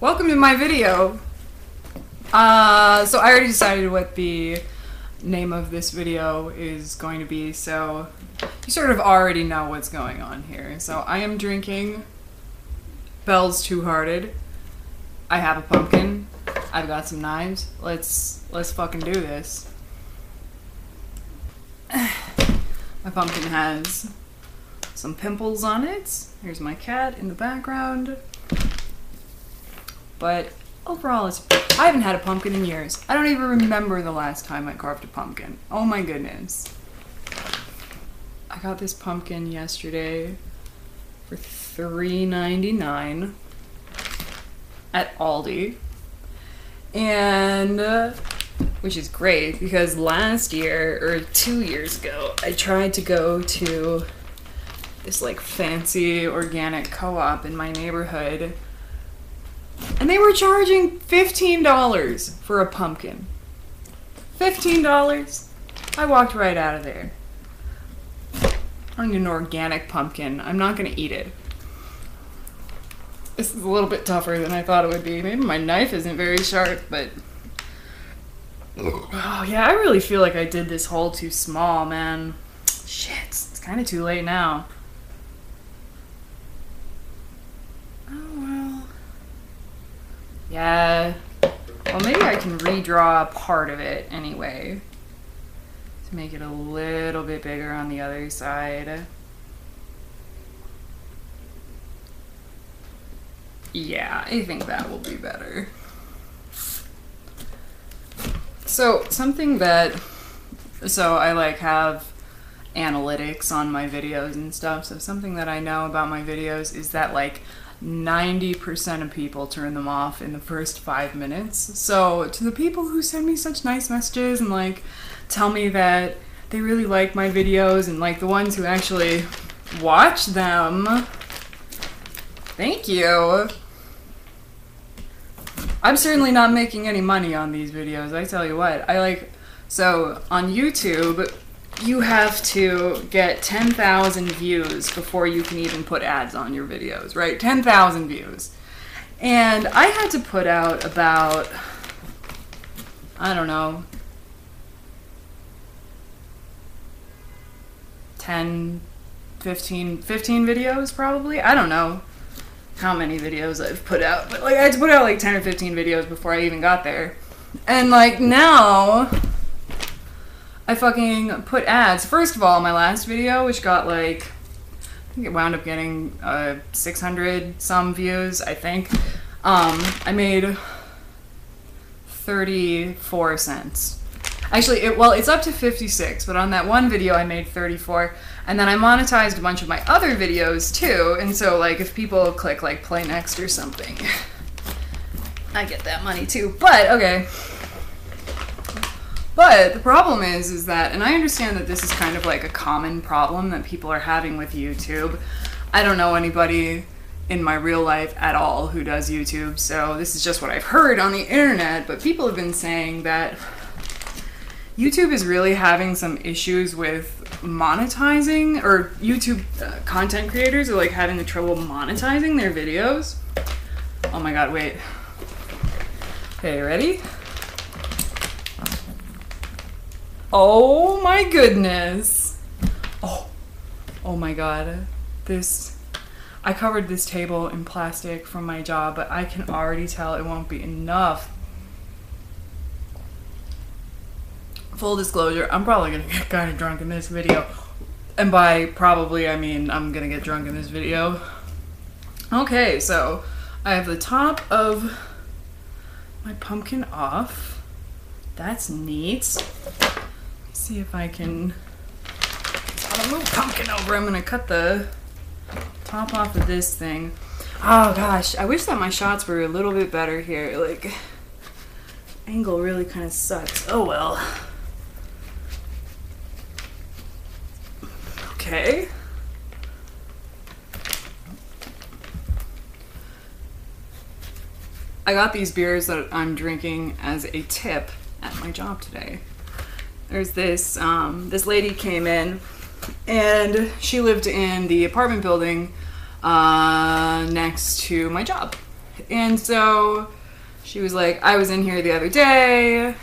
Welcome to my video. So I already decided what the name of this video is going to be, so you sort of already know what's going on here. So I am drinking Bell's Two Hearted. I have a pumpkin. I've got some knives. Let's fucking do this. My pumpkin has some pimples on it. Here's my cat in the background. But overall, I haven't had a pumpkin in years. I don't even remember the last time I carved a pumpkin. Oh my goodness. I got this pumpkin yesterday for $3.99 at Aldi. And, which is great because last year, or 2 years ago, I tried to go to this like fancy organic co-op in my neighborhood. And they were charging $15 for a pumpkin. $15? I walked right out of there. I don't need an organic pumpkin. I'm not gonna eat it. This is a little bit tougher than I thought it would be. Maybe my knife isn't very sharp, but... Oh yeah, I really feel like I did this hole too small, man. Shit, it's kind of too late now. Yeah, well maybe I can redraw part of it anyway to make it a little bit bigger on the other side. Yeah, I think that will be better. So I like have analytics on my videos and stuff, so something that I know about my videos is that like 90% of people turn them off in the first 5 minutes. So to the people who send me such nice messages and like tell me that they really like my videos and like the ones who actually watch them, thank you. I'm certainly not making any money on these videos, I tell you what. So on YouTube, you have to get 10,000 views before you can even put ads on your videos, right? 10,000 views. And I had to put out about, I don't know, 10, 15 videos probably? I don't know how many videos I've put out, but like I had to put out like 10 or 15 videos before I even got there. And like now, I fucking put ads. First of all, my last video, which got like, I think it wound up getting 600 some views, I think. I made 34 cents. Actually, it's up to 56, but on that one video I made 34, and then I monetized a bunch of my other videos too, and so like if people click like play next or something, I get that money too. But okay. But the problem is that, and I understand that this is kind of like a common problem that people are having with YouTube. I don't know anybody in my real life at all who does YouTube, so this is just what I've heard on the internet, but people have been saying that YouTube is really having some issues with monetizing, or YouTube content creators are like having the trouble monetizing their videos. Oh my god, wait. Okay, ready? Oh my goodness. Oh my god. I covered this table in plastic from my job, but I can already tell it won't be enough. Full disclosure, I'm probably gonna get kind of drunk in this video. And by probably, I mean I'm gonna get drunk in this video. Okay, so I have the top of my pumpkin off. That's neat. See if I can. I'm gonna move pumpkin over. I'm gonna cut the top off of this thing. Oh gosh, I wish that my shots were a little bit better here. Like, angle really kind of sucks. Oh well. Okay. I got these beers that I'm drinking as a tip at my job today. There's this lady came in, and she lived in the apartment building next to my job. And so she was like, I was in here the other day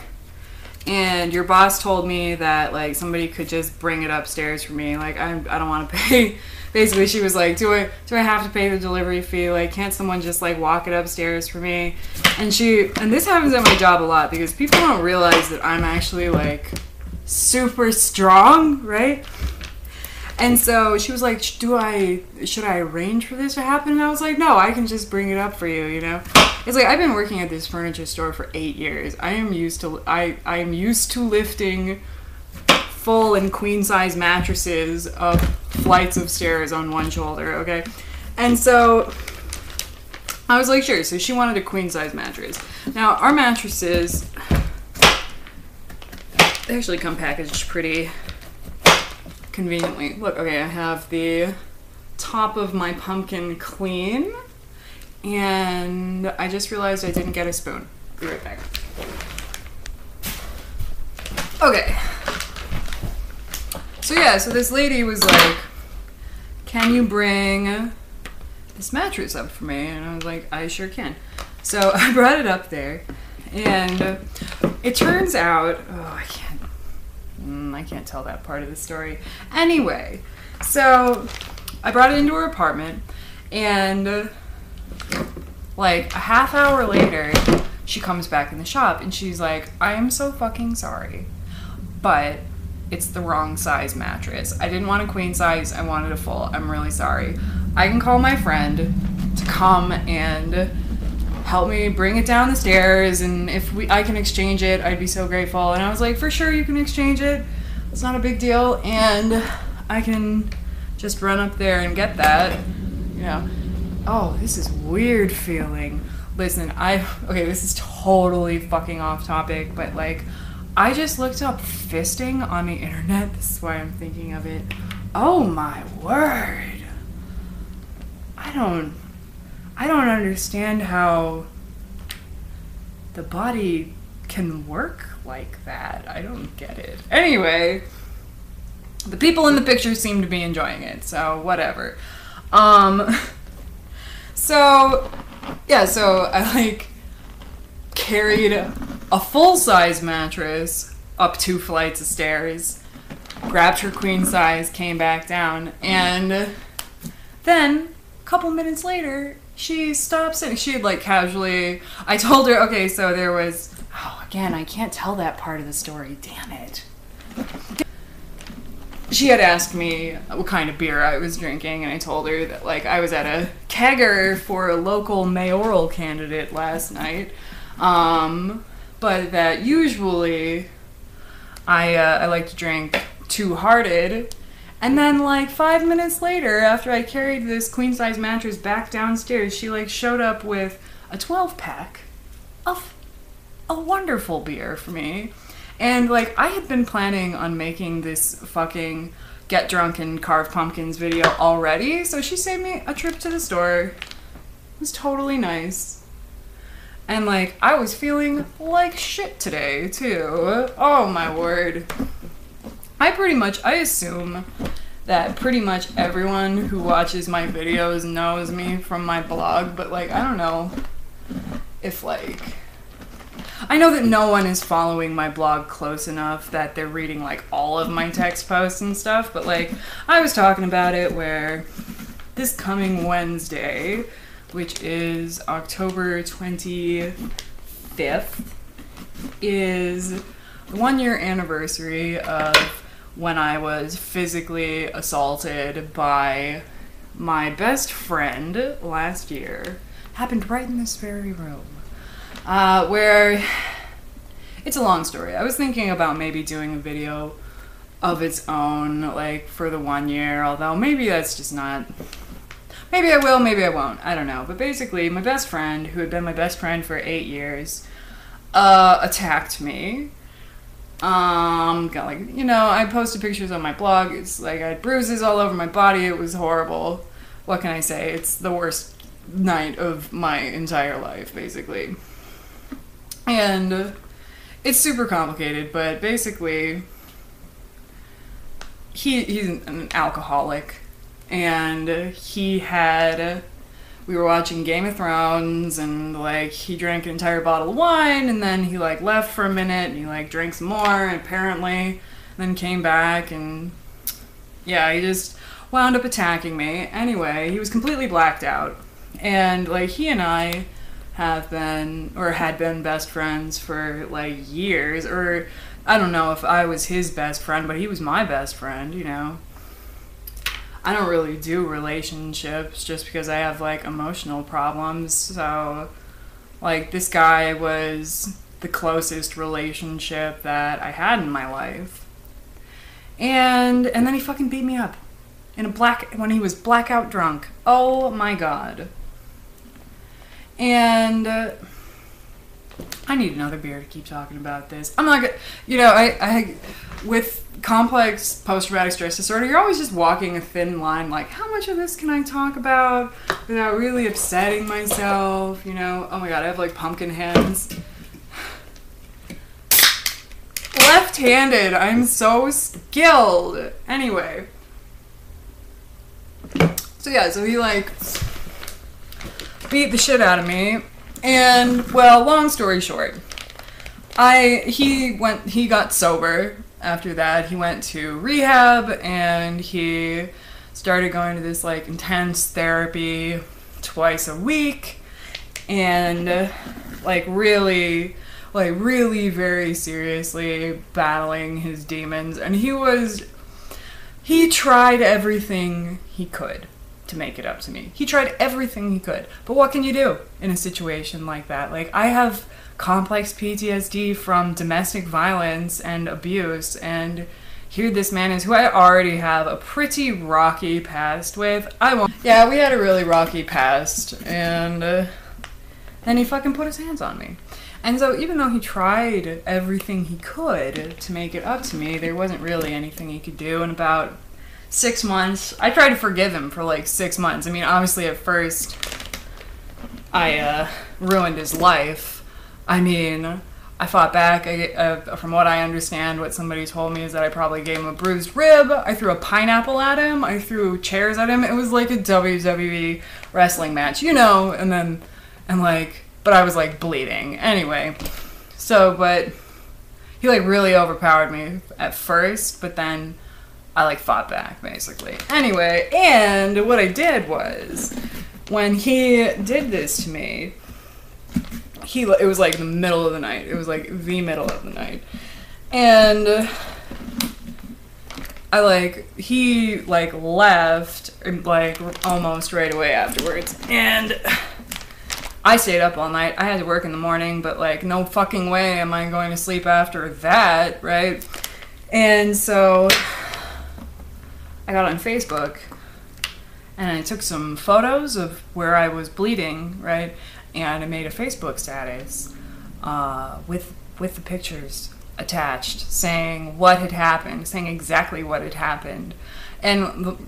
and your boss told me that like somebody could just bring it upstairs for me. Like I don't want to pay. Basically, she was like, do I have to pay the delivery fee? Like, can't someone just like walk it upstairs for me? And this happens at my job a lot because people don't realize that I'm actually like super strong, right? And so she was like, should I arrange for this to happen? And I was like, no, I can just bring it up for you, you know? It's like, I've been working at this furniture store for 8 years. I am used to lifting full and queen size mattresses up flights of stairs on one shoulder, okay? And so I was like, sure. So she wanted a queen size mattress. Now, our mattresses, they actually come packaged pretty conveniently. Look, okay, I have the top of my pumpkin clean, and I just realized I didn't get a spoon. Be right back. Okay. So yeah, so this lady was like, can you bring this mattress up for me? And I was like, I sure can. So I brought it up there, and it turns out, I can't tell that part of the story. Anyway, so I brought it into her apartment, and like a half hour later, she comes back in the shop, and she's like, I am so fucking sorry, but it's the wrong size mattress. I didn't want a queen size, I wanted a full. I'm really sorry. I can call my friend to come and help me bring it down the stairs, and if I can exchange it, I'd be so grateful. And I was like, for sure you can exchange it. It's not a big deal, and I can just run up there and get that. You know. Oh, this is weird feeling. Listen, okay, this is totally fucking off topic, but like, I just looked up fisting on the internet. This is why I'm thinking of it. Oh my word. I don't understand how the body can work like that. I don't get it. Anyway, the people in the picture seem to be enjoying it, so whatever. So I like carried a full-size mattress up 2 flights of stairs, grabbed her queen size, came back down, and then a couple minutes later, she stopped sitting. She had like casually, I told her, okay, so there was, again, I can't tell that part of the story, damn it. She had asked me what kind of beer I was drinking, and I told her that like I was at a kegger for a local mayoral candidate last night, but that usually I like to drink Two Hearted. And then like 5 minutes later, after I carried this queen size mattress back downstairs, she like showed up with a 12-pack of a wonderful beer for me. And like I had been planning on making this fucking get drunk and carve pumpkins video already, so she saved me a trip to the store. It was totally nice. And like I was feeling like shit today too. Oh my word. I assume that pretty much everyone who watches my videos knows me from my blog, but like I don't know if like, I know that no one is following my blog close enough that they're reading like all of my text posts and stuff, but like I was talking about it where this coming Wednesday, which is October 25th, is the 1-year anniversary of when I was physically assaulted by my best friend last year. Happened right in this very room. Where, it's a long story. I was thinking about maybe doing a video of its own, like, for the 1 year, although maybe that's just not, maybe I will, maybe I won't, I don't know. But basically, my best friend, who had been my best friend for 8 years, attacked me. Got like, you know, I posted pictures on my blog, it's like I had bruises all over my body, it was horrible. What can I say? It's the worst night of my entire life, basically. And it's super complicated, but basically he's an alcoholic, and he had we were watching Game of Thrones, and like he drank an entire bottle of wine, and then he like left for a minute, and he like drank some more, apparently, and then came back, and yeah, he just wound up attacking me. Anyway, he was completely blacked out, and like he and I have been, or had been, best friends for like years, or I don't know if I was his best friend, but he was my best friend, you know. I don't really do relationships just because I have like emotional problems, so like this guy was the closest relationship that I had in my life. And then he fucking beat me up when he was blackout drunk. Oh my god. And I need another beer to keep talking about this. I'm not gonna, you know, I with complex post-traumatic stress disorder, you're always just walking a thin line, like, how much of this can I talk about without really upsetting myself, you know? Oh my god, I have like pumpkin hands. Left-handed, I'm so skilled. Anyway. So yeah, so he like beat the shit out of me. And, well, long story short, he got sober after that. He went to rehab, and he started going to this, like, intense therapy twice a week, and, really very seriously battling his demons. And he tried everything he could to make it up to me. He tried everything he could. But what can you do in a situation like that? Like, I have complex PTSD from domestic violence and abuse, and here this man is, who I already have a pretty rocky past with. Yeah, we had a really rocky past, and then he fucking put his hands on me. And so even though he tried everything he could to make it up to me, there wasn't really anything he could do. And about 6 months, I tried to forgive him for like 6 months. I mean, obviously at first I ruined his life. I mean, I fought back. From what I understand, what somebody told me is that I probably gave him a bruised rib. I threw a pineapple at him. I threw chairs at him. It was like a WWE wrestling match, you know, but I was like bleeding. Anyway, but he like really overpowered me at first, but then I like fought back basically. Anyway, and what I did was, when he did this to me, it was like the middle of the night. It was like the middle of the night. And he left almost right away afterwards. And I stayed up all night. I had to work in the morning, but like no fucking way am I going to sleep after that, right? And so I got on Facebook and I took some photos of where I was bleeding, right? And I made a Facebook status with the pictures attached, saying what had happened, saying exactly what had happened. And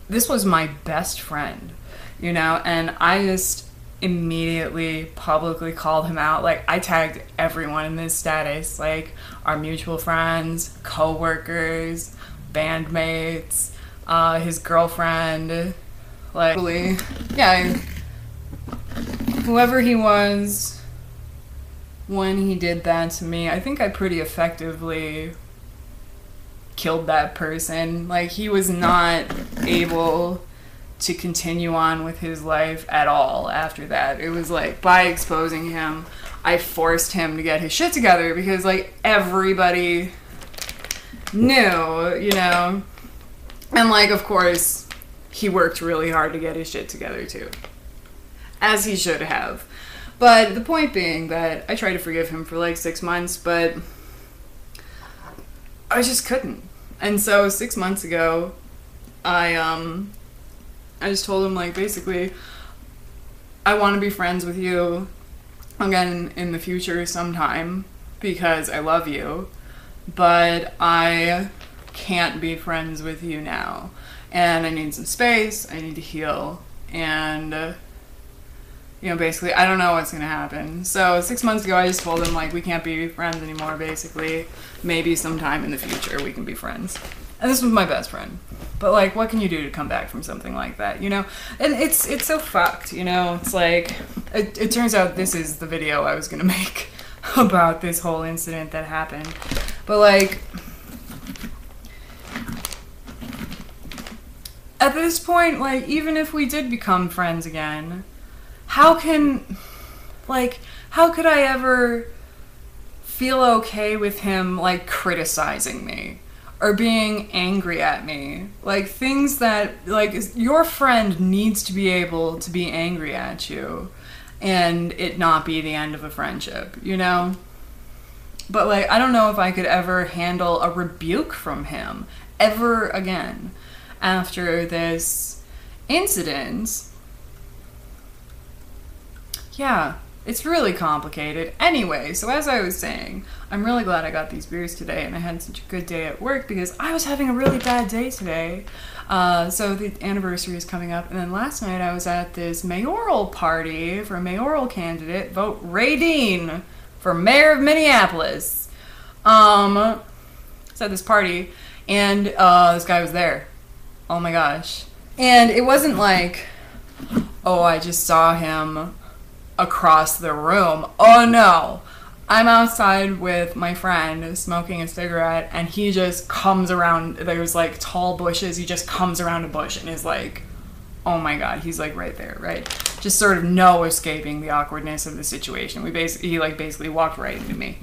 this was my best friend, you know, and I just immediately publicly called him out. Like, I tagged everyone in this status, like our mutual friends, co-workers, bandmates, his girlfriend, whoever he was when he did that to me. I think I pretty effectively killed that person. Like, he was not able to continue on with his life at all after that. It was like, by exposing him, I forced him to get his shit together, because like everybody knew, you know. And like, of course, he worked really hard to get his shit together too, as he should have. But the point being that I tried to forgive him for like 6 months, but I just couldn't. And so 6 months ago, I just told him, like, basically, I want to be friends with you again in the future sometime, because I love you, but I can't be friends with you now. And I need some space, I need to heal, and, you know, basically, I don't know what's going to happen. So 6 months ago, I just told him, like, we can't be friends anymore, basically. Maybe sometime in the future we can be friends. And this was my best friend. But, like, what can you do to come back from something like that, you know? And it's so fucked, you know? It's like, it turns out this is the video I was gonna make about this whole incident that happened. But, like, at this point, like, even if we did become friends again, how could I ever feel okay with him, like, criticizing me or being angry at me? Like, things that, like, your friend needs to be able to be angry at you and it not be the end of a friendship, you know? But, like, I don't know if I could ever handle a rebuke from him ever again after this incident. Yeah, it's really complicated. Anyway, so as I was saying, I'm really glad I got these beers today and I had such a good day at work because I was having a really bad day today. So the anniversary is coming up, and then last night I was at this mayoral party for a mayoral candidate. Vote Ray Dean for mayor of Minneapolis. So at this party, and this guy was there. Oh my gosh. And it wasn't like, oh, I just saw him across the room. Oh no. I'm outside with my friend smoking a cigarette and he just comes around, there's like tall bushes, he just comes around a bush and is like, oh my god, he's like right there, right? Just sort of no escaping the awkwardness of the situation. He basically walked right into me.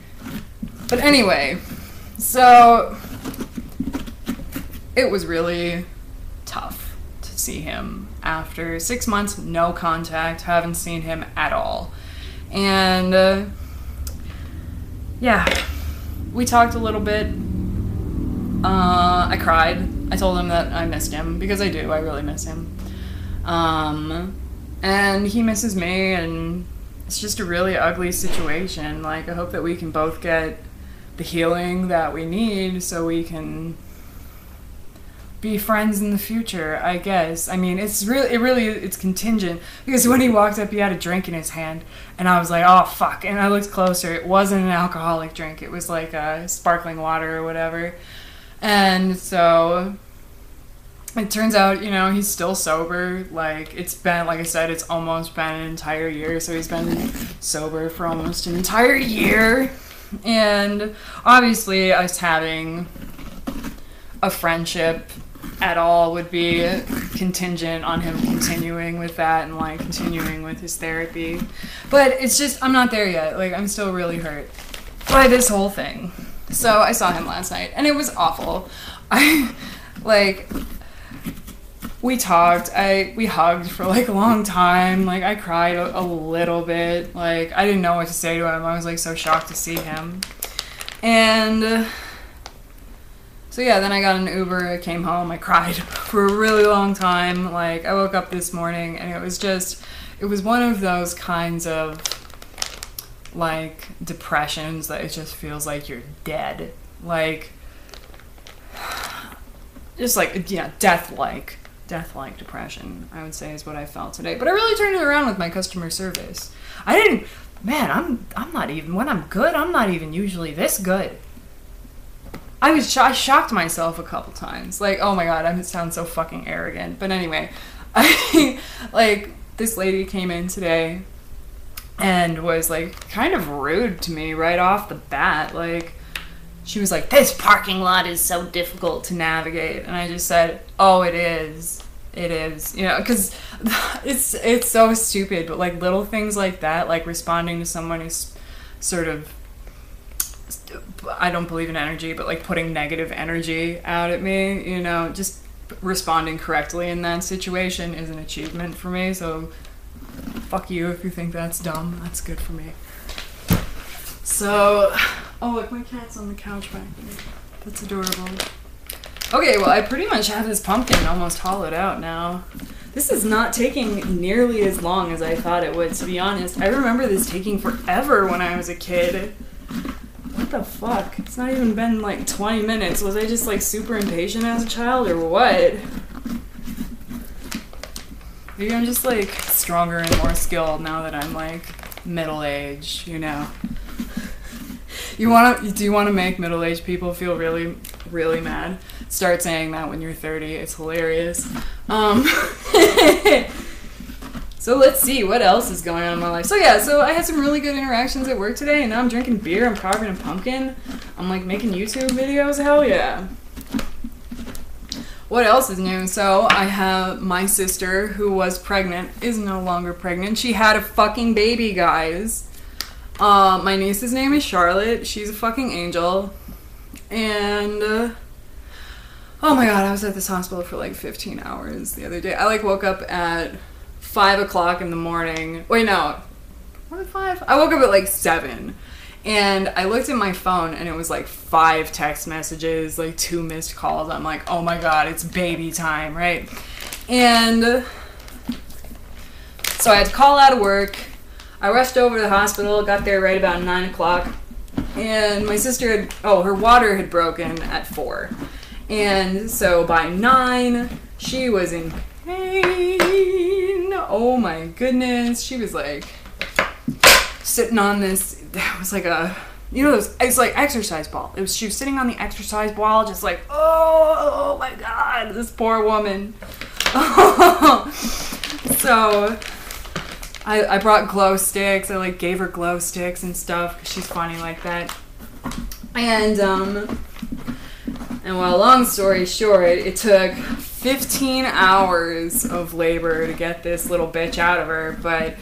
But anyway, so it was really tough to see him after 6 months, no contact, haven't seen him at all. And yeah, we talked a little bit. I cried. I told him that I missed him, because I do, I really miss him. And he misses me, and it's just a really ugly situation. Like, I hope that we can both get the healing that we need so we can be friends in the future, I guess. I mean, it's contingent, because when he walked up, he had a drink in his hand, and I was like, oh fuck, and I looked closer, it wasn't an alcoholic drink, it was like a sparkling water or whatever. And so it turns out, you know, he's still sober. Like, it's been, like I said, it's almost been an entire year, so he's been sober for almost an entire year. And obviously us having a friendship at all would be contingent on him continuing with that and like continuing with his therapy. But it's just, I'm not there yet. Like, I'm still really hurt by this whole thing. So I saw him last night and it was awful. We talked, we hugged for like a long time. Like, I cried a little bit. Like, I didn't know what to say to him. I was like so shocked to see him. And so yeah, then I got an Uber, I came home, I cried for a really long time. Like, I woke up this morning and it was one of those kinds of like depressions that it just feels like you're dead. Like, just like, yeah, death-like depression, I would say, is what I felt today. But I really turned it around with my customer service. I'm not even, when I'm good, I'm not even usually this good. I shocked myself a couple times. Like, oh my god, I sound so fucking arrogant. But anyway, like, this lady came in today and was like kind of rude to me right off the bat. Like, she was like, this parking lot is so difficult to navigate. And I just said, oh, it is. It is. You know, because it's so stupid. But like little things like that, like responding to someone who's sort of, I don't believe in energy, but like putting negative energy out at me, you know, just responding correctly in that situation is an achievement for me. So fuck you if you think that's dumb. That's good for me. So, oh look, my cat's on the couch back there. That's adorable. Okay, well, I pretty much have this pumpkin almost hollowed out now. This is not taking nearly as long as I thought it would, to be honest. I remember this taking forever when I was a kid. What the fuck? It's not even been like 20 minutes. Was I just like super impatient as a child or what? Maybe I'm just like stronger and more skilled now that I'm like middle-aged, you know? Do you want to make middle-aged people feel really, really mad? Start saying that when you're 30. It's hilarious. So let's see what else is going on in my life. So yeah, so I had some really good interactions at work today, and now I'm drinking beer, I'm carving a pumpkin, I'm like making YouTube videos, hell yeah. What else is new? So I have my sister who was pregnant, is no longer pregnant. She had a fucking baby, guys. My niece's name is Charlotte. She's a fucking angel. And oh my god, I was at this hospital for like 15 hours the other day. I like woke up at 5 o'clock in the morning. Wait, no. Was it 5? I woke up at like 7. And I looked at my phone and it was like 5 text messages, like 2 missed calls. I'm like, oh my god, it's baby time, right? And so I had to call out of work. I rushed over to the hospital, got there right about 9 o'clock. And my sister had, her water had broken at 4. And so by 9, she was in pain. Oh my goodness. She was like sitting on this, that was like a, it's like exercise ball. She was sitting on the exercise ball, just like, oh my god, this poor woman. So I brought glow sticks. I like gave her glow sticks and stuff because she's funny like that. And well, long story short, it took 15 hours of labor to get this little bitch out of her. But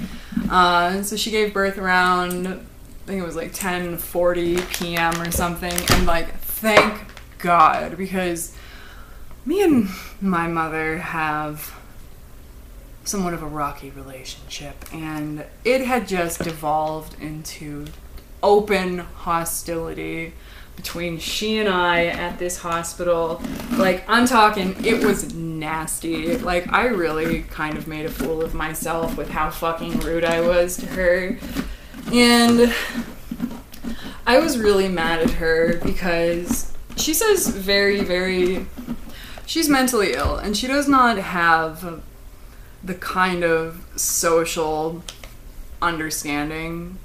so she gave birth around, I think it was like 10:40 p.m. or something. And like, thank God, because me and my mother have somewhat of a rocky relationship, and it had just devolved into open hostility between she and I at this hospital. Like, I'm talking, it was nasty. Like, I really kind of made a fool of myself with how fucking rude I was to her. And I was really mad at her because she says she's mentally ill, and she does not have the kind of social understanding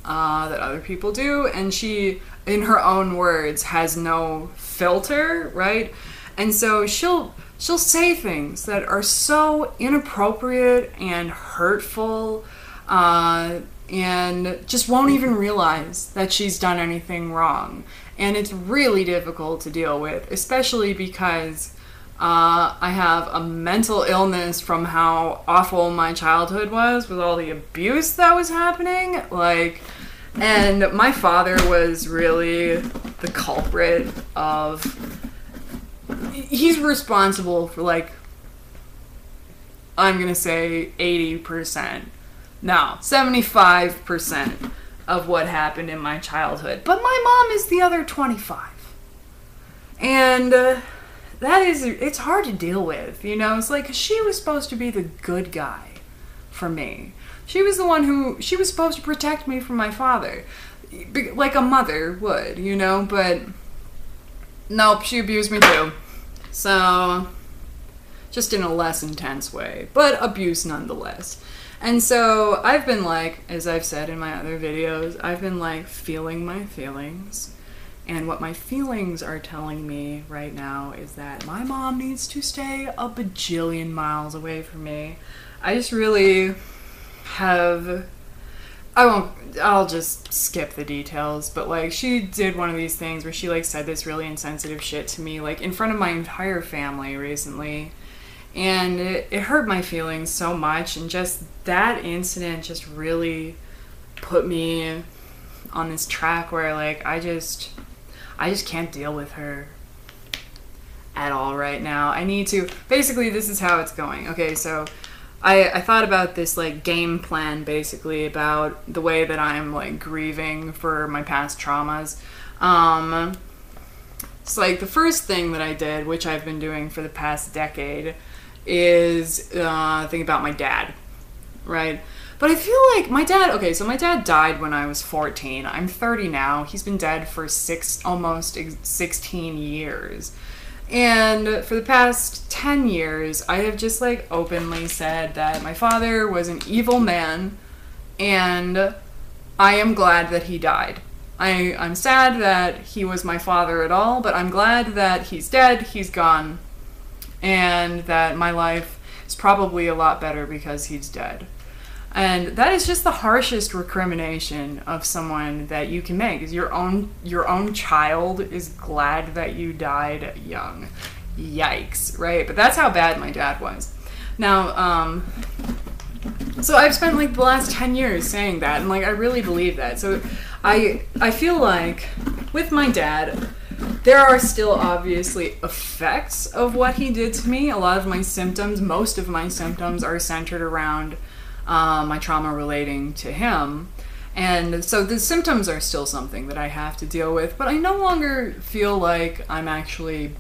that other people do, and she, in her own words, has no filter, right? And so she'll say things that are so inappropriate and hurtful, and just won't even realize that she's done anything wrong. And it's really difficult to deal with, especially because I have a mental illness from how awful my childhood was with all the abuse that was happening. Like, and my father was really the culprit of, he's responsible for like, I'm gonna say 80%, no, 75% of what happened in my childhood. But my mom is the other 25. And it's hard to deal with, It's like, she was supposed to be the good guy for me. She was the one she was supposed to protect me from my father, like a mother would, but nope, she abused me too. So, just in a less intense way, but abuse nonetheless. And so I've been like, as I've said in my other videos, I've been like feeling my feelings. And what my feelings are telling me right now is that my mom needs to stay a bajillion miles away from me. I just really have, I'll just skip the details, but like, she did one of these things where she like said this really insensitive shit to me, like in front of my entire family recently. And it hurt my feelings so much, and just that incident just really put me on this track where like, I just can't deal with her at all right now. I need to, basically this is how it's going. Okay, so I thought about this like game plan basically about the way that I'm like grieving for my past traumas. It's like the first thing that I did, which I've been doing for the past decade, is think about my dad, right? But I feel like my dad died when I was 14. I'm 30 now. He's been dead for almost 16 years. And for the past 10 years, I have just like openly said that my father was an evil man, and I am glad that he died. I'm sad that he was my father at all, but I'm glad that he's dead, he's gone, and that my life is probably a lot better because he's dead. And that is just the harshest recrimination of someone that you can make, is your own child is glad that you died young. Yikes, right? But that's how bad my dad was. Now, so I've spent like the last 10 years saying that, and like I really believe that. So I feel like with my dad, there are still obviously effects of what he did to me. A lot of my symptoms, most of my symptoms are centered around my trauma relating to him. And so the symptoms are still something that I have to deal with, but I no longer feel like I'm actually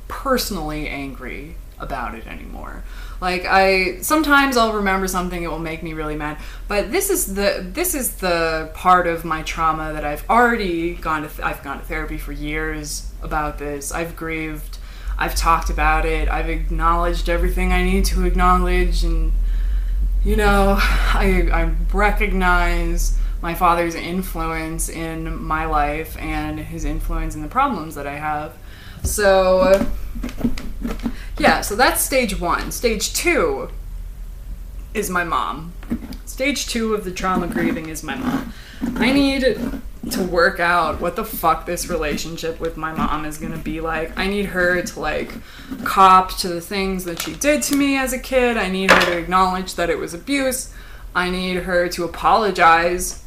personally angry about it anymore. Like sometimes I'll remember something, it will make me really mad, but this is the part of my trauma that I've already gone to therapy for years about this. I've grieved, I've talked about it, I've acknowledged everything I need to acknowledge, and you know, I recognize my father's influence in my life and his influence in the problems that I have. So yeah, so that's stage 1. Stage 2 is my mom. Stage 2 of the trauma grieving is my mom. I need to work out what the fuck this relationship with my mom is gonna be like. I need her to like cop to the things that she did to me as a kid. I need her to acknowledge that it was abuse. I need her to apologize.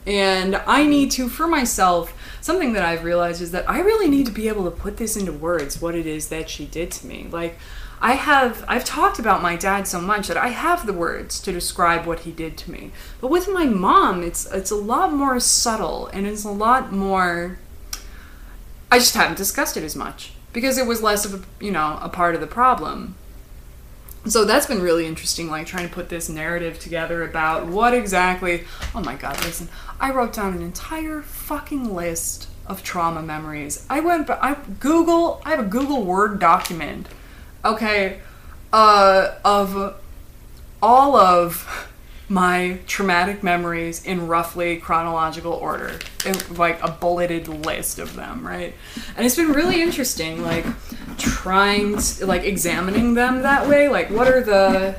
And I need to, for myself, something that I've realized is that I really need to be able to put this into words, what it is that she did to me. Like, I've talked about my dad so much that I have the words to describe what he did to me. But with my mom, it's a lot more subtle, and it's a lot more, I just haven't discussed it as much because it was less of a part of the problem. So that's been really interesting, like trying to put this narrative together about what exactly, oh my god, listen, I wrote down an entire fucking list of trauma memories. I have a Google Word document, okay, of all of my traumatic memories in roughly chronological order, like a bulleted list of them, right? And it's been really interesting, like trying to, like examining them that way, like what are the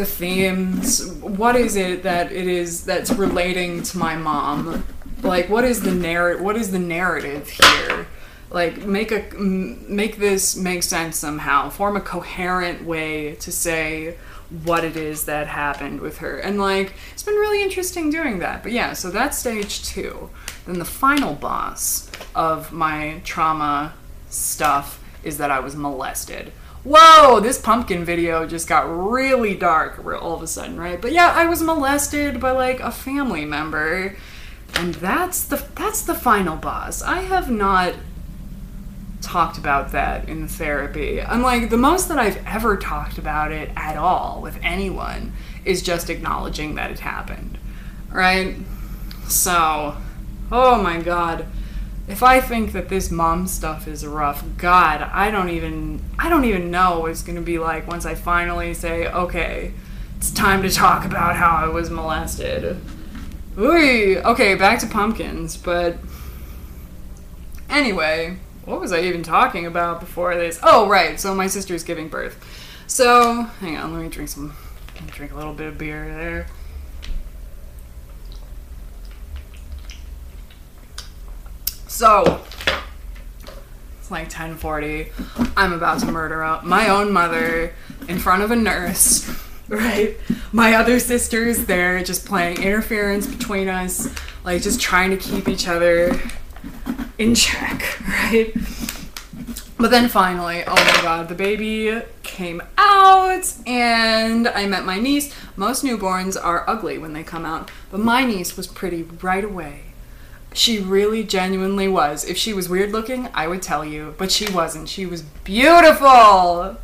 themes, what is it that's relating to my mom, like what is the narrative here, like make this make sense somehow, form a coherent way to say what it is that happened with her. And like it's been really interesting doing that. But yeah, so that's stage 2. Then the final boss of my trauma stuff is that I was molested. Whoa, this pumpkin video just got really dark all of a sudden, right? But yeah, I was molested by like a family member, and that's the final boss. I have not talked about that in therapy. I'm like, the most that I've ever talked about it at all with anyone is just acknowledging that it happened, right? So, oh my god, if I think that this mom stuff is rough, god, I don't even know what it's gonna be like once I finally say, okay, it's time to talk about how I was molested. Ooh, okay, back to pumpkins, but anyway, what was I even talking about before this? Oh, right, so my sister's giving birth. So, hang on, let me drink a little bit of beer there. So, it's like 10:40. I'm about to murder my own mother in front of a nurse, right? My other sister is there just playing interference between us, like just trying to keep each other in check, right? But then finally, oh my god, the baby came out and I met my niece. Most newborns are ugly when they come out, but my niece was pretty right away. She really genuinely was. If she was weird looking, I would tell you, but she wasn't. She was beautiful.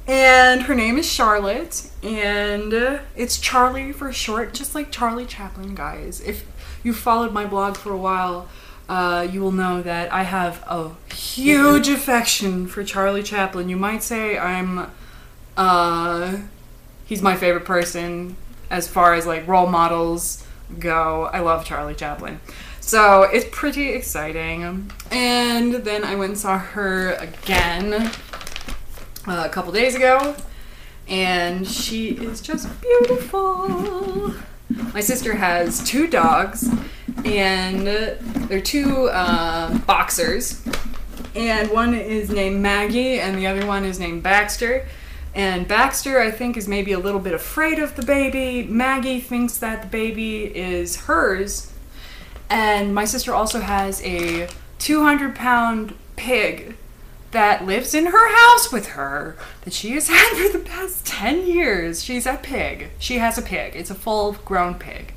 And her name is Charlotte, and it's Charlie for short, just like Charlie Chaplin, guys. If you followed my blog for a while, you will know that I have a huge affection for Charlie Chaplin. You might say he's my favorite person as far as like role models go. I love Charlie Chaplin. So it's pretty exciting. And then I went and saw her again a couple days ago, and she is just beautiful. My sister has 2 dogs, and they're 2 boxers, and one is named Maggie and the other one is named Baxter. And Baxter, I think, is maybe a little bit afraid of the baby. Maggie thinks that the baby is hers. And my sister also has a 200-pound pig that lives in her house with her that she has had for the past 10 years. She's a pig. She has a pig. It's a full-grown pig.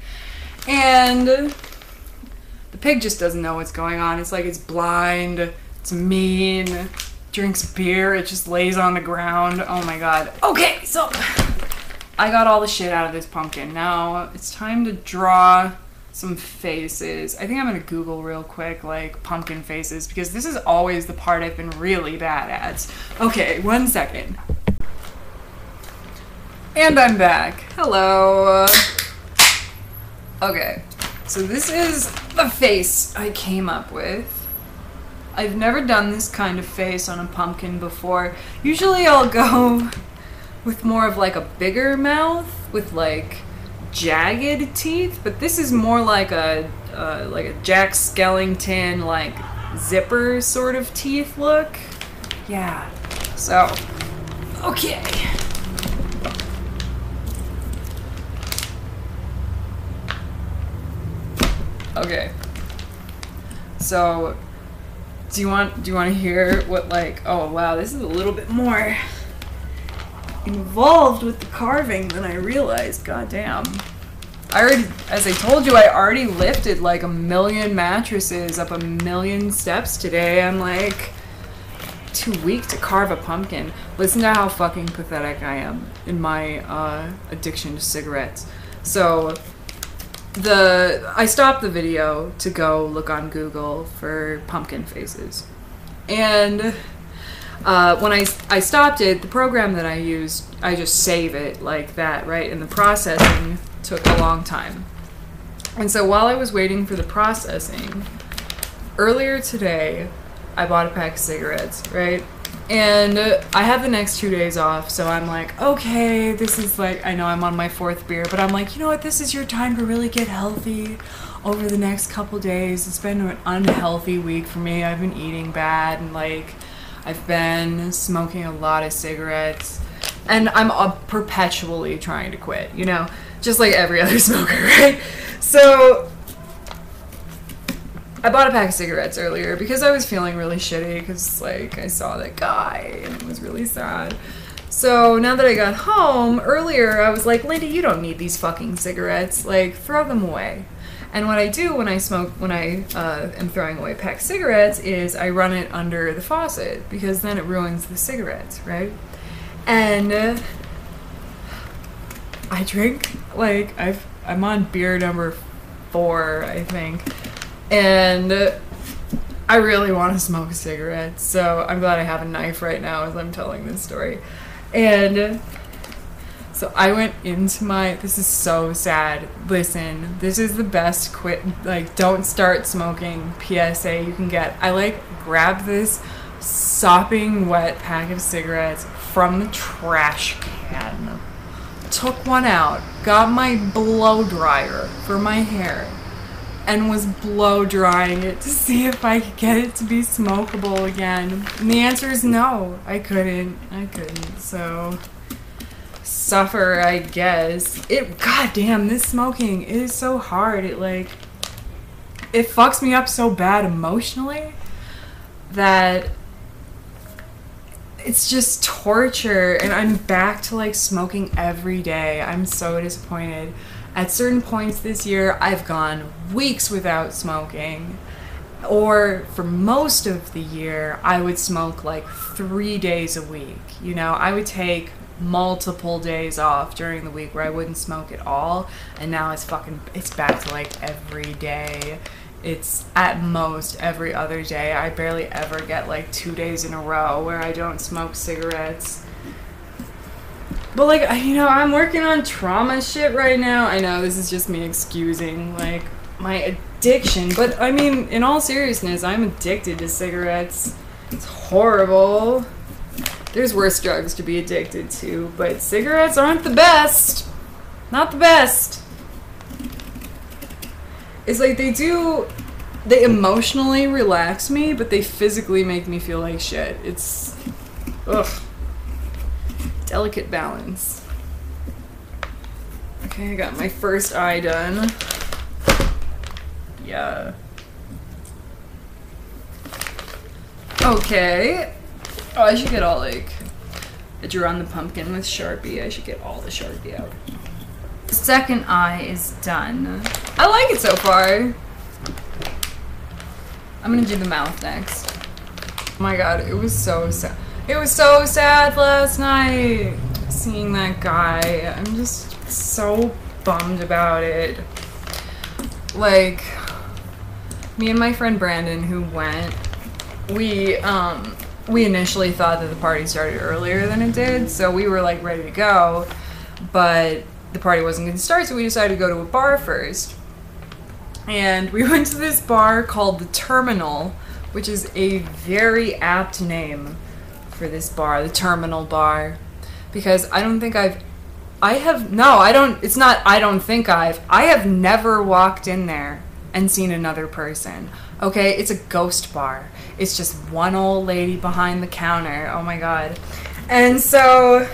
And the pig just doesn't know what's going on. It's like it's blind. It's mean. Drinks beer. It just lays on the ground. Oh my god. Okay, so I got all the shit out of this pumpkin. Now it's time to draw some faces. I think I'm gonna Google real quick, like, pumpkin faces, because this is always the part I've been really bad at. Okay, 1 second. And I'm back. Hello. Okay, so this is the face I came up with. I've never done this kind of face on a pumpkin before. Usually I'll go with more of like a bigger mouth with like jagged teeth, but this is more like a Jack Skellington, like zipper sort of teeth look. Yeah. So, okay. Okay. So, do you want to hear what, like, oh wow, this is a little bit more involved with the carving than I realized. Goddamn. As I told you, I already lifted like 1 million mattresses up 1 million steps today. I'm like too weak to carve a pumpkin. Listen to how fucking pathetic I am in my addiction to cigarettes. So I stopped the video to go look on Google for pumpkin faces, and when I stopped it, the program that I used, I just save it like that, right? And the processing took a long time. And so while I was waiting for the processing, earlier today, I bought a pack of cigarettes, right? And I have the next 2 days off, so I'm like, okay, this is like, I know I'm on my 4th beer, but I'm like, you know what, this is your time to really get healthy over the next couple days. It's been an unhealthy week for me. I've been eating bad, and like, I've been smoking a lot of cigarettes, and I'm perpetually trying to quit, you know, just like every other smoker, right? So I bought a pack of cigarettes earlier because I was feeling really shitty because, like, I saw that guy and it was really sad. So now that I got home, earlier I was like, Lindy, you don't need these fucking cigarettes, like, throw them away. And what I do when I am throwing away packed cigarettes is I run it under the faucet, because then it ruins the cigarettes, right? And I drink, like, I'm on beer number 4, I think, and I really want to smoke cigarettes, so I'm glad I have a knife right now as I'm telling this story. And so I went into this is so sad. Listen, this is the best don't start smoking PSA you can get. I like grabbed this sopping wet pack of cigarettes from the trash can, took one out, got my blow dryer for my hair, and was blow drying it to see if I could get it to be smokable again. And the answer is no, I couldn't, so suffer, I guess. Goddamn, this smoking is so hard. It fucks me up so bad emotionally that it's just torture, and I'm back to like smoking every day. I'm so disappointed. At certain points this year, I've gone weeks without smoking, or for most of the year, I would smoke like 3 days a week. You know, I would take multiple days off during the week where I wouldn't smoke at all, and now it's back to like every day. It's at most every other day. I barely ever get like 2 days in a row where I don't smoke cigarettes. But like, you know, I'm working on trauma shit right now. I know this is just me excusing like my addiction, but I mean, in all seriousness, I'm addicted to cigarettes. It's horrible. There's worse drugs to be addicted to, but cigarettes aren't the best. Not the best. It's like they emotionally relax me, but they physically make me feel like shit. It's, ugh. Delicate balance. Okay, I got my first eye done. Yeah. Okay. Oh, I should get all like, I drew on the pumpkin with Sharpie. I should get all the Sharpie out. The second eye is done. I like it so far. I'm gonna do the mouth next. Oh my god, it was so sad. It was so sad last night seeing that guy. I'm just so bummed about it. Like, me and my friend Brandon who went, we initially thought that the party started earlier than it did, so we were like ready to go, but the party wasn't going to start, so we decided to go to a bar first. And we went to this bar called The Terminal, which is a very apt name for this bar, The Terminal Bar, because I have never walked in there and seen another person. Okay, it's a ghost bar. It's just one old lady behind the counter. Oh my god. And so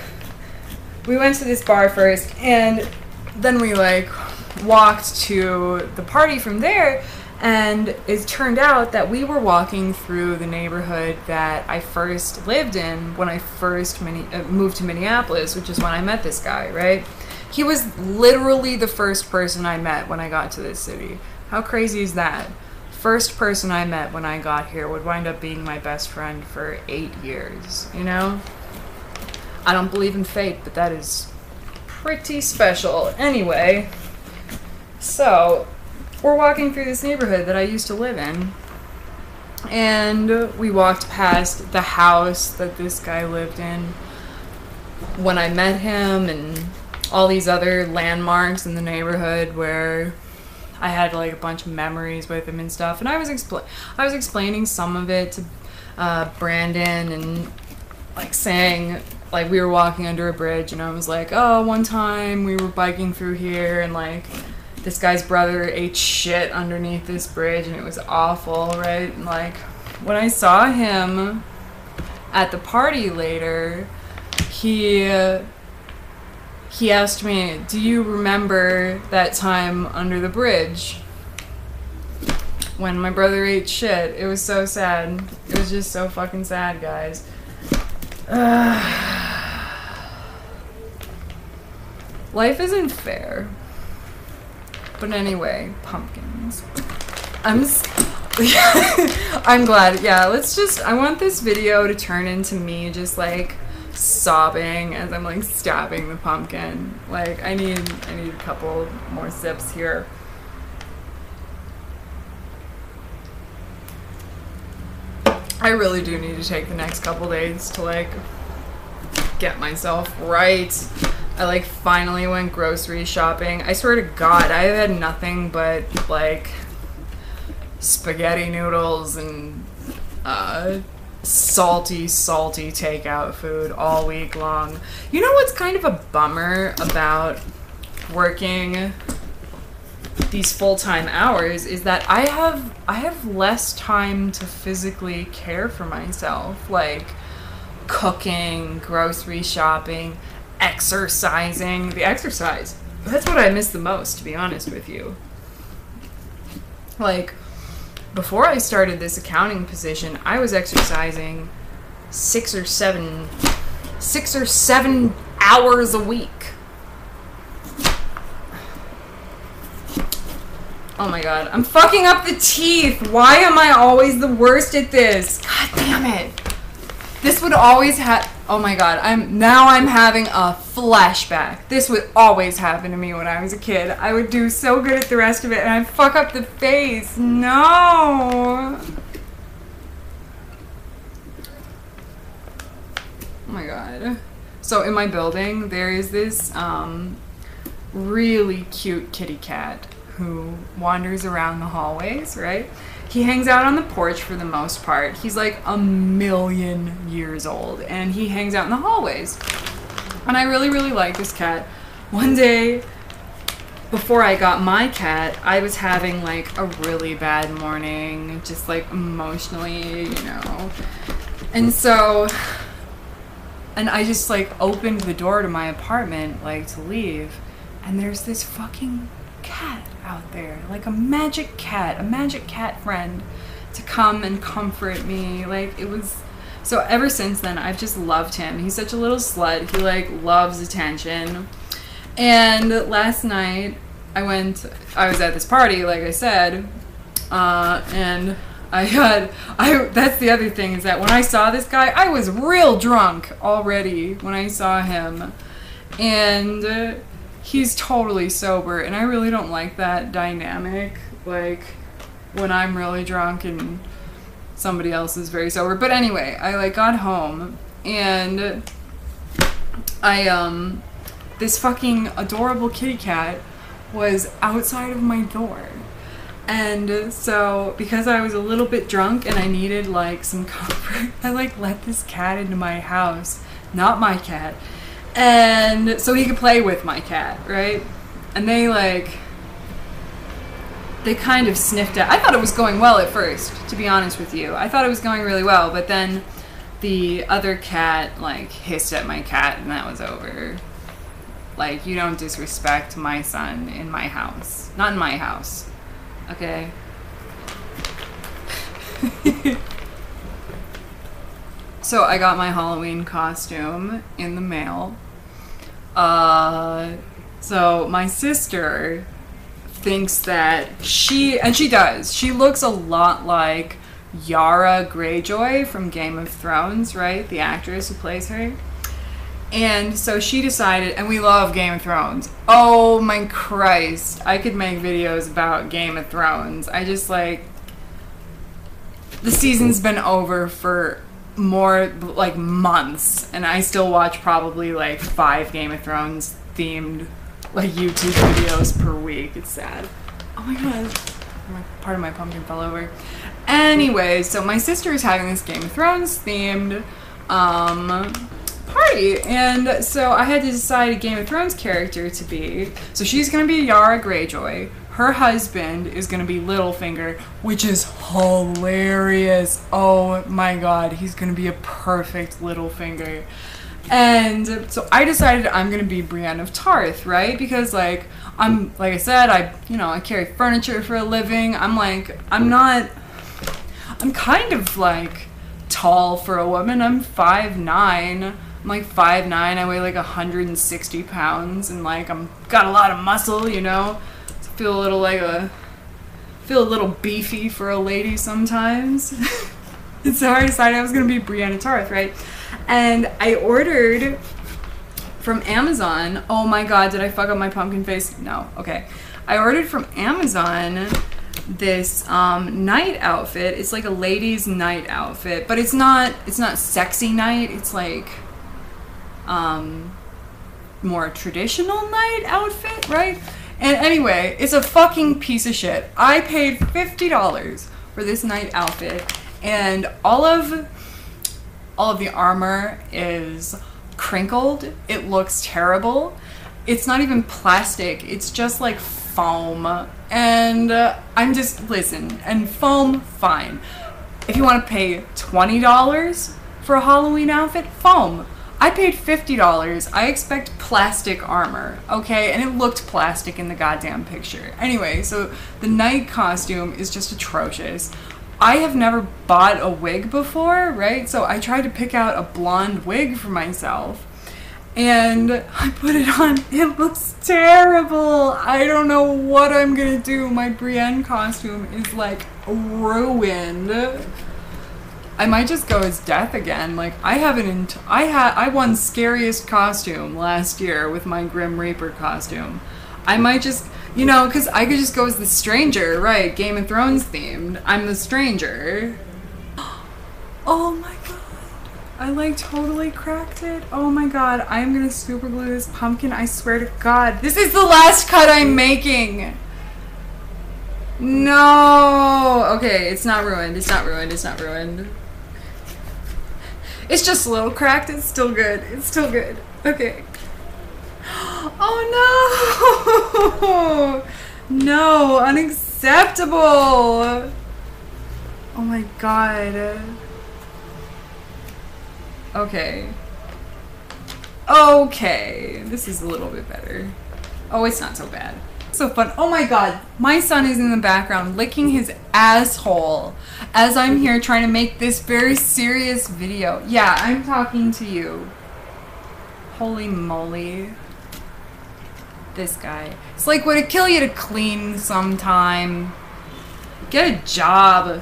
we went to this bar first, and then we like walked to the party from there, and it turned out that we were walking through the neighborhood that I first lived in when I first moved to Minneapolis, which is when I met this guy, right? He was literally the first person I met when I got to this city. How crazy is that? First person I met when I got here would wind up being my best friend for 8 years, you know? I don't believe in fate, but that is pretty special. Anyway, so we're walking through this neighborhood that I used to live in, and we walked past the house that this guy lived in when I met him, and all these other landmarks in the neighborhood where I had like a bunch of memories with him and stuff. And I was explaining some of it to Brandon, and like saying, like, we were walking under a bridge, and I was like, oh, one time we were biking through here, and like this guy's brother ate shit underneath this bridge, and it was awful, right? And like when I saw him at the party later, he asked me, do you remember that time under the bridge when my brother ate shit? It was so sad. It was just so fucking sad, guys. Life isn't fair. But anyway, pumpkins. I'm glad. Yeah, I want this video to turn into me just like sobbing as I'm like stabbing the pumpkin. Like, I need a couple more sips here. I really do need to take the next couple days to like get myself right. I like finally went grocery shopping. I swear to God, I have had nothing but like spaghetti noodles and salty takeout food all week long. You know what's kind of a bummer about working these full-time hours is that I have less time to physically care for myself, like cooking, grocery shopping, exercising. The exercise, that's what I miss the most, to be honest with you. Like, before I started this accounting position, I was exercising 6 or 7 hours a week. Oh my god, I'm fucking up the teeth. Why am I always the worst at this? God damn it. This would always oh my god, I'm having a flashback. This would always happen to me when I was a kid. I would do so good at the rest of it, and I'd fuck up the face. No. Oh my god. So So in my building, there is this really cute kitty cat who wanders around the hallways, right? He hangs out on the porch for the most part. He's like 1,000,000 years old, and he hangs out in the hallways. And I really, really like this cat. One day, before I got my cat, I was having like a really bad morning, just like emotionally, you know. And so, and I just like opened the door to my apartment, like to leave, and there's this fucking cat out there, like a magic cat friend to come and comfort me. Like, it was, so ever since then I've just loved him. He's such a little slut. He like loves attention. And last night I was at this party, like I said, and that's the other thing, is that when I saw this guy, I was real drunk already when I saw him, and he's totally sober, and I really don't like that dynamic, like when I'm really drunk and somebody else is very sober. But anyway, I like got home, and this fucking adorable kitty cat was outside of my door. And so, because I was a little bit drunk and I needed like some comfort, I like let this cat into my house, not my cat, and so he could play with my cat, right? And they kind of sniffed at. I thought it was going well at first, to be honest with you. I thought it was going really well, but then the other cat like hissed at my cat, and that was over. Like, you don't disrespect my son in my house. Not in my house. Okay? So I got my Halloween costume in the mail. So my sister thinks that she does. She looks a lot like Yara Greyjoy from Game of Thrones, right? The actress who plays her. And so she decided, and we love Game of Thrones. Oh my Christ. I could make videos about Game of Thrones. I just like, the season's been over for more like months, and I still watch probably like 5 Game of Thrones themed like YouTube videos per week. It's sad. Oh my god. Part of my pumpkin fell over. Anyway, so my sister is having this Game of Thrones themed party, and so I had to decide a Game of Thrones character to be. So she's gonna be Yara Greyjoy. Her husband is gonna be Littlefinger, which is hilarious. Oh my god, he's gonna be a perfect Littlefinger. And so I decided I'm gonna be Brienne of Tarth, right? Because like I said, I carry furniture for a living. I'm kind of like tall for a woman. I'm 5'9". I'm like 5'9". I weigh like 160 pounds, and like got a lot of muscle, you know. So feel a little beefy for a lady sometimes. And so I decided I was gonna be Brienne of Tarth, right? And I ordered from Amazon. Oh my god, did I fuck up my pumpkin face? No. Okay. I ordered from Amazon this night outfit. It's like a lady's night outfit, but it's not sexy night. It's like more traditional night outfit, right? And anyway, it's a fucking piece of shit. I paid $50 for this night outfit, and all of the armor is crinkled. It looks terrible. It's not even plastic. It's just like foam. And I'm just, listen, and foam, fine. If you want to pay $20 for a Halloween outfit, foam. I paid $50. I expect plastic armor, okay? And it looked plastic in the goddamn picture. Anyway, so the night costume is just atrocious. I have never bought a wig before, right? So I tried to pick out a blonde wig for myself, and I put it on. It looks terrible. I don't know what I'm gonna do. My Brienne costume is like ruined. I might just go as Death again. Like, I won Scariest Costume last year with my Grim Reaper costume. I might just, because I could just go as the Stranger, right? Game of Thrones themed. I'm the Stranger. Oh my god. I like totally cracked it. Oh my god, I'm gonna super glue this pumpkin. I swear to god. This is the last cut I'm making. No. Okay, it's not ruined. It's not ruined. It's not ruined. It's just a little cracked. It's still good. It's still good. Okay. Oh no. No, unacceptable. Oh my god. Okay. Okay. This is a little bit better. Oh, it's not so bad. So fun. Oh my god. My son is in the background licking his asshole as I'm here trying to make this very serious video. Yeah, I'm talking to you. Holy moly. This guy. It's like, would it kill you to clean sometime? Get a job.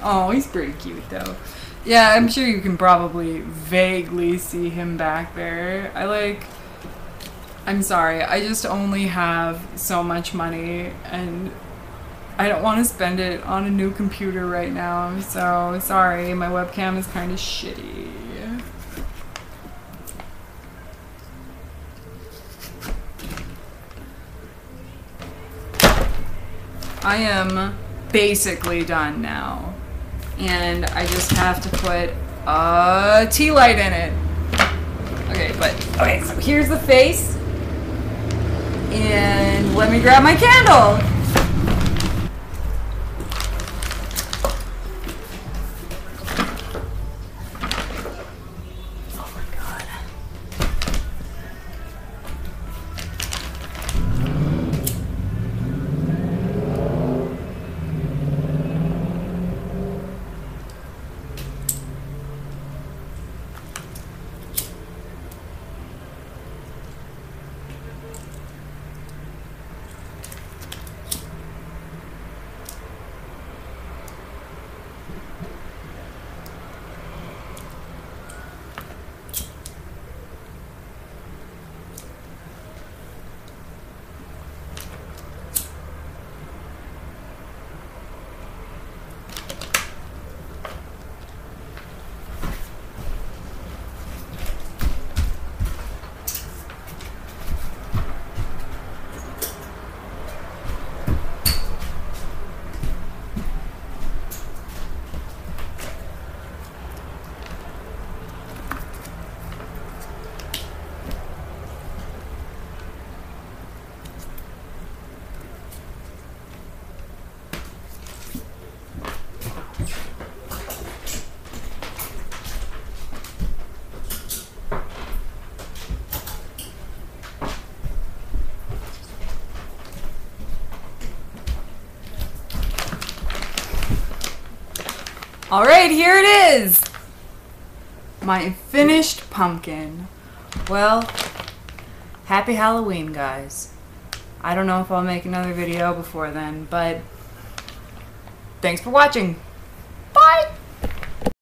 Oh, he's pretty cute though. Yeah, I'm sure you can probably vaguely see him back there. I'm sorry, I just only have so much money and I don't want to spend it on a new computer right now, so sorry, my webcam is kind of shitty. I am basically done now, and I just have to put a tea light in it. Okay, so here's the face. And let me grab my candle. Oh my god. Alright, here it is! My finished pumpkin. Well, happy Halloween, guys. I don't know if I'll make another video before then, but thanks for watching. Bye!